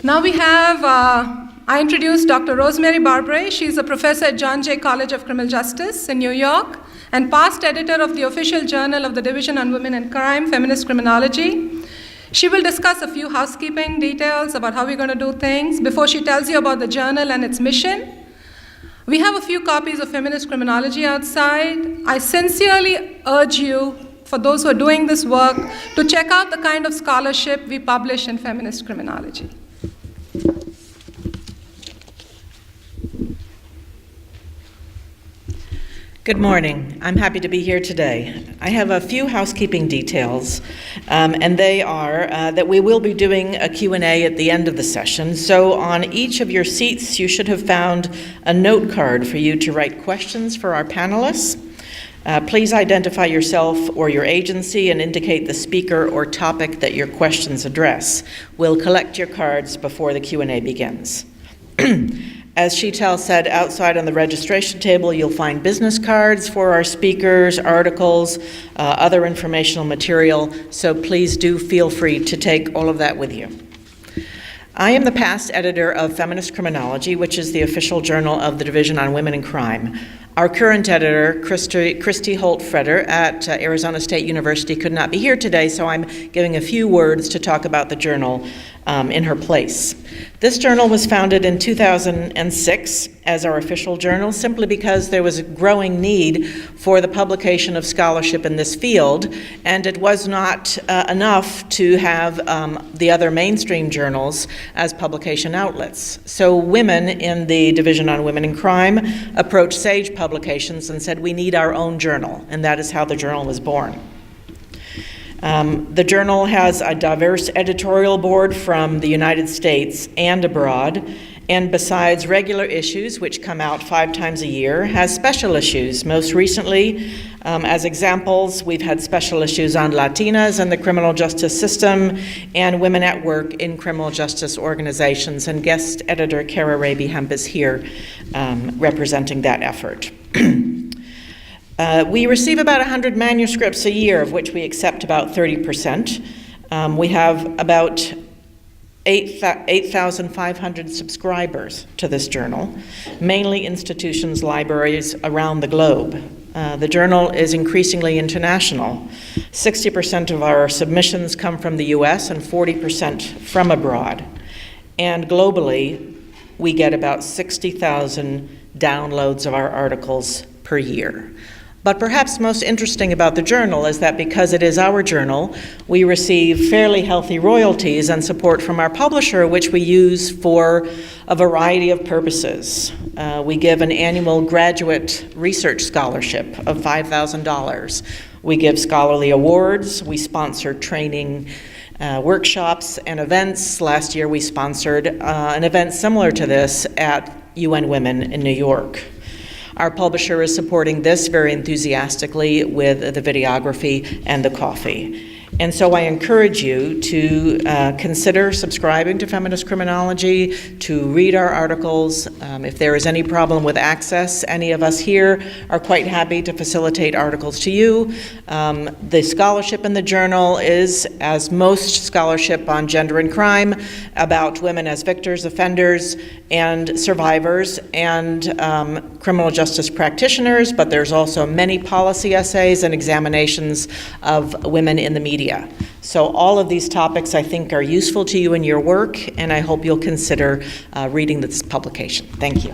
Now we have, I introduced Dr. Rosemary Barberet. She's a professor at John Jay College of Criminal Justice in New York and past editor of the official journal of the Division on Women and Crime, Feminist Criminology. She will discuss a few housekeeping details about how we're going to do things before she tells you about the journal and its mission. We have a few copies of Feminist Criminology outside. I sincerely urge you, for those who are doing this work, to check out the kind of scholarship we publish in Feminist Criminology. Good morning. I'm happy to be here today. I have a few housekeeping details, and they are that we will be doing a Q&A at the end of the session. So on each of your seats, you should have found a note card for you to write questions for our panelists. Please identify yourself or your agency and indicate the speaker or topic that your questions address. We'll collect your cards before the Q&A begins. As Sheetal said, outside on the registration table, you'll find business cards for our speakers, articles, other informational material, so please do feel free to take all of that with you. I am the past editor of Feminist Criminology, which is the official journal of the Division on Women and Crime. Our current editor, Christy Holt-Freder at Arizona State University, could not be here today, so I'm giving a few words to talk about the journal in her place. This journal was founded in 2006 as our official journal simply because there was a growing need for the publication of scholarship in this field, and it was not enough to have the other mainstream journals as publication outlets. So women in the Division on Women and Crime approached Sage Publications and said, we need our own journal, and that is how the journal was born. The journal has a diverse editorial board from the United States and abroad, and besides regular issues, which come out 5 times a year, has special issues. Most recently, as examples, we've had special issues on Latinas and the criminal justice system and women at work in criminal justice organizations, and guest editor Kara Raby-Hemp is here representing that effort. We receive about 100 manuscripts a year, of which we accept about 30%. We have about 8,500 subscribers to this journal, mainly institutions, libraries around the globe. The journal is increasingly international. 60% of our submissions come from the US and 40% from abroad. And globally, we get about 60,000 downloads of our articles per year. But perhaps most interesting about the journal is that because it is our journal, we receive fairly healthy royalties and support from our publisher, which we use for a variety of purposes. We give an annual graduate research scholarship of $5,000. We give scholarly awards. We sponsor training workshops and events. Last year we sponsored an event similar to this at UN Women in New York. Our publisher is supporting this very enthusiastically with the videography and the coffee. And so I encourage you to consider subscribing to Feminist Criminology, to read our articles. If there is any problem with access, any of us here are quite happy to facilitate articles to you. The scholarship in the journal is, as most scholarship on gender and crime, about women as victors, offenders, and survivors, and criminal justice practitioners, but there's also many policy essays and examinations of women in the media. So all of these topics, I think, are useful to you in your work, and I hope you'll consider reading this publication. Thank you.